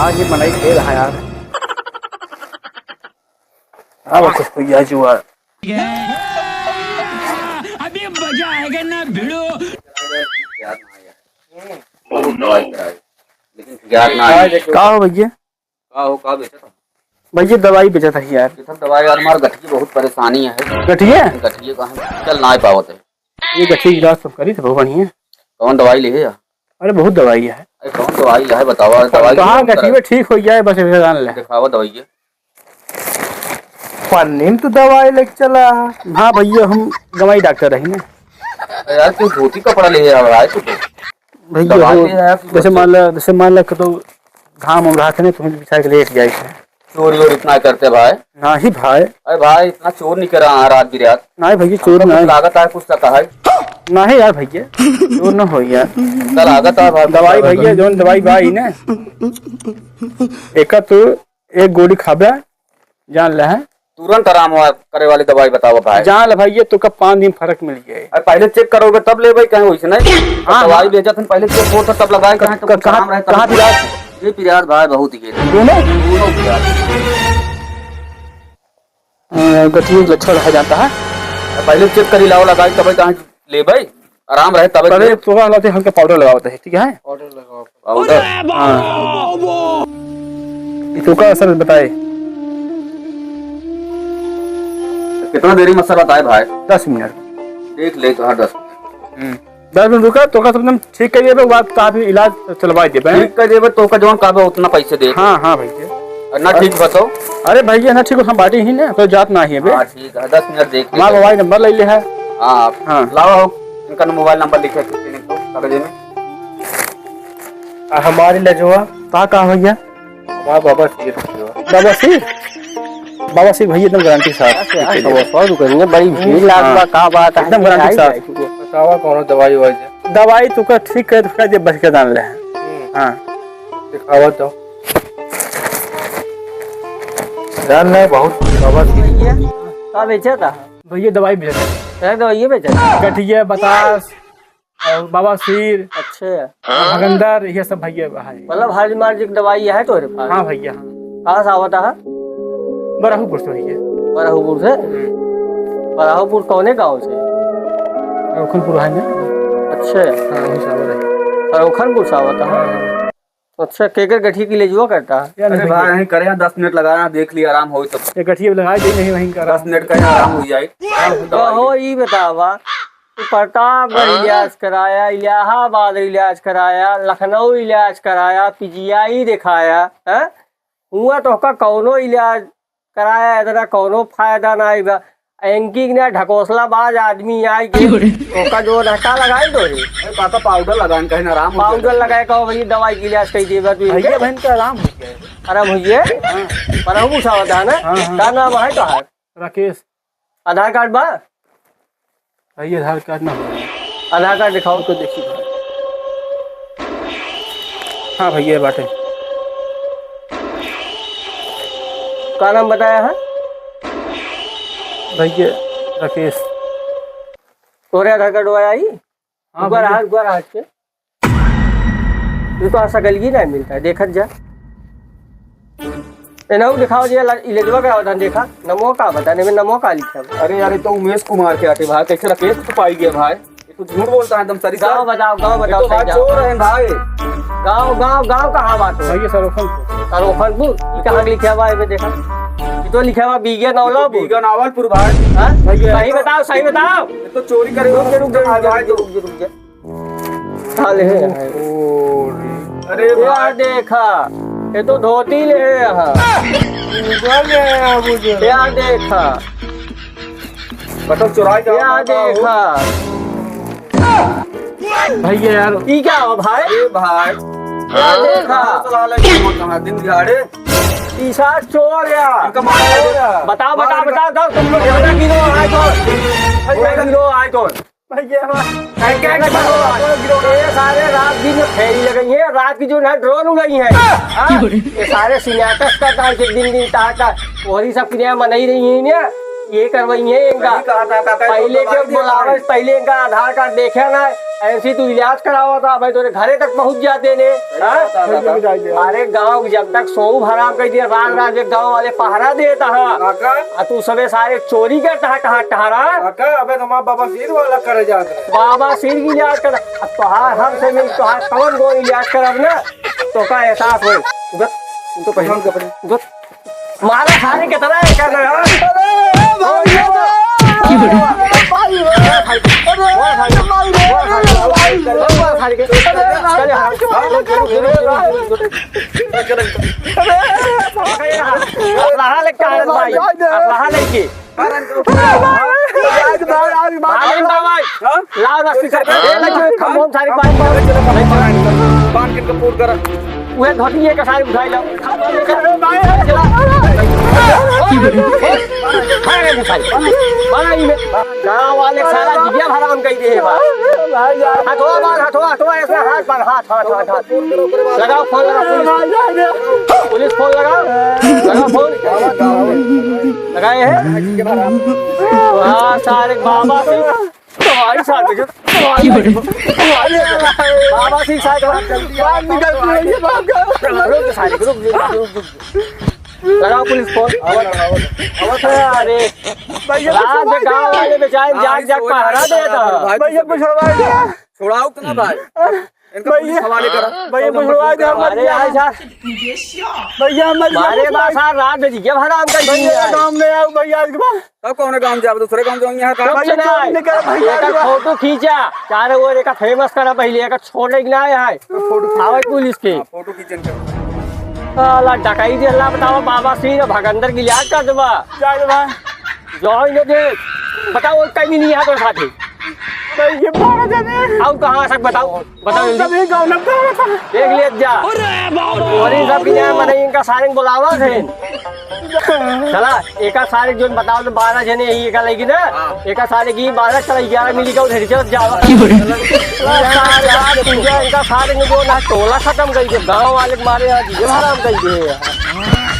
आज ये मनाई खेल है यार। अब कुछ भैया जुआ अभी मजा आएगा ना भिड़ो। लेकिन याद ना आए का हो भैया? का बेचा था भैया दवाई बेचा था यार। कितना दवाई यार, हमारे गठिया बहुत परेशानी है। गठिया गठिया का हम चल ना पावत है। ये गठिया इलाज सब करी थे बहुत बढ़िया। कौन दवाई ले है? अरे बहुत दवाई है। अरे कौन दवाई है बताओ। दवाई कहाँ गठिया ठीक हो जाए बस जान ले। दिखावा दवाई है। पन्नी तो दवाई लेके चला। हाँ भैया हम गवाई डॉक्टर रही ना यार क्यों धोती कपड़ा ले रहा है तू? भैया जैसे मान ला तो घाम उम रहा था ना तुम्हें बिछा के लेट जाए थे। चोरी और इतना करते भाई? नहीं भाई। अरे भाई इतना चोर नहीं कर रहा रात बिरात। नहीं भैया चोर नहीं लागत है कुछ तक है। नहीं यार भैया चोर न हो यार। लागत है दवाई भैया जो दवाई भाई ना एक तो एक गोली खाबे जान ले है तुरंत आराम करे वाली दवाई बताओ भाई। जान ले भैया तो कब 5 दिन फर्क मिल जाए। अरे पहले चेक करोगे तब ले भाई कहीं वैसे नहीं। दवाई बेचा था पहले चेक हो तब लगाए कहाँ ये पिराज भाई बहुत ही गठिया लक्षण रह जाता है। पहले चेक करी लाओ लगाई तब कहाँ ले भाई आराम रहे तब हल्का पाउडर लगाते है ठीक है। पाउडर तो का असर बताए कितना देरी में असर बताए भाई? 10 मिनट देख ले तो। हाँ 10 मिनट रुका तो का तुम ठीक करिए बात काफी इलाज चलवा दे ठीक कर देवे तो का जवन काबे उतना पैसे दे। हाँ हाँ भैया ना ठीक बताओ। अरे भैया ना ठीक हम बाटी ही ना तो जात ना ही है। हाँ ठीक है 10 मिनट देख हमारा मोबाइल नंबर ले है। हाँ हाँ लाओ इनका मोबाइल नंबर लिखे तो कागज में। हमारे ले जो कहा भैया हमारा बाबा सिर बाबा सिर भैया एकदम गारंटी साथ करेंगे बड़ी भीड़ लाग का बात है एकदम गारंटी साथ। बतावा कौन दवाई वाई दवाई तो का ठीक कर तो दे बच के दान ले। हाँ दिखावा तो जान ले बहुत बाबा भैया का बेचा था? भैया दवाई बेचा क्या दवाई बेचा था? गठिया बतास और बाबा सिर अच्छा भगंदर ये सब भैया है। मतलब हर बीमारी की दवाई है तुम्हारे पास? हाँ भैया हाँ। कहाँ से आवता है? बराहपुर से भैया। बराहपुर से? बराहपुर कौने गाँव से? रोखनपुर है ना। अच्छा हाँ वही सावर है। रोखनपुर से आवता है। अच्छा केकर गठिया की ले जुआ करता है? अरे भाई नहीं करे 10 मिनट लगाना देख लिया आराम हो तो ये गठिया लगाई दे नहीं वहीं का 10 मिनट का आराम हो जाए। तो हो ये बतावा तो प्रतापगढ़ इलाज कराया, इलाहाबाद इलाज कराया, लखनऊ इलाज कराया, पीजीआई दिखाया है हुआ तो का कौनो इलाज कराया इतना कौनो फायदा नहीं बा। एंकिंग ने ढकोसलाबाज आदमी आई के ओका जो नशा लगाई दो रे। अरे पापा पाउडर लगान कहीं आराम पाउडर लगाए कहो भई दवाई के इलाज कही देबा तू भैया बहन का आराम हो गया। आराम होइए पर हम पूछा बता ना का नाम है तो है राकेश। आधार कार्ड बा? भैया आधार कार्ड ना आधार कार्ड दिखाओ तो देखिए। हाँ भैया बाटे का नाम बताया है? भैया राकेश। तोरे आधार कार्ड वाया आई? हाँ गुआ के तो सकलगी नहीं मिलता है देखत जा एनाऊ दिखाओ जी इलेजवा का बता देखा नमो का बताने में नमो का लिखा है। अरे यार ये तो उमेश कुमार के आते भाई कैसे राकेश तो पाई गया भाई। ये तो झूठ बोलता है एकदम सरी। गाँव बताओ तो भाई चोर है भाई। गाँव कहाँ बात है? भैया सरोखनपुर। रोखनपुर कहाँ लिखा हुआ है देखा तो लिखा हुआ बीगे नौलापुर बीगा नावलपुर भाई। सही बताओ सही बताओ। ये तो चोरी करे रुक जा साले अरे यार देखा ये तो धोती ले यहाँ यार देखा मतलब चुराई यार देखा भैया यार ई क्या हो भाई? अरे भाई यार देखा दिन दिहाड़े ईसा चोर यार बताओ तुम लोग किलो आए तो ये सारे रात दिन में फेरी लगाई है रात की जो ना ड्रोन उड़ाई है ये सारे सिनेटस का दिन ताका वही सब क्रिया मनाई रही है ना ये करवाइए इनका पहले के बुलावे पहले इनका आधार कार्ड देखे ना ऐसी तू इलाज करावा था भाई तेरे घरे तक पहुंच जाते ने अरे गांव जब तक सो हराम कर दिया रात रात एक गांव वाले पहरा देता है तू सबे सारे चोरी कर टहरा अबे तो बाबा सिर वाला करे जा बाबा सिर की इलाज कर तोहार हमसे मिल तोहार कौन को इलाज करब ना तो का एहसास हो तो पहले मारा खाने के तरह कर उहे घटिए के सारी उठाई लो गाँव वाले सारा जिया हराम कर दिए लगाओ फोन लगाओ पुलिस फोन लगाओ फोन लगाए हैं सारे बाबा तुम्हारी साथ बाबा सिंह साथ लगाओ पुलिस फोन अरे रात में गाँव वाले बेचारे जाग जाग पहरा देता भैया छोड़ाओ तो ना भाई इनका पुलिस हवाले करा भैया बुझवा दे भैया मारे बासा रात में जिया हराम कर दिया गांव में आओ भैया अब कौन गांव जाब दूसरे गांव जाऊंगे यहां का फोटो खींचा चार वो एक फेमस करा पहले एक छोड़े ना है आवे पुलिस के फोटो खींचन कर साला डकाई दे अल्लाह बताओ बाबा सिंह भगंदर की याद कर दबा जो इन्हें दे बताओ कहीं नहीं है तो साथी आओ कहाँ तक बताओ देख ले जा और इन सब की मैंने इनका सारे बुलावा थे चला एक सारे जो बताओ तो 12 जने यही का लगी ना एक सारे की 12 चला 11 मिली का उधर चल जाओ इनका सारे को ना टोला खत्म कर दिया गाँव वाले मारे हराम कर दिए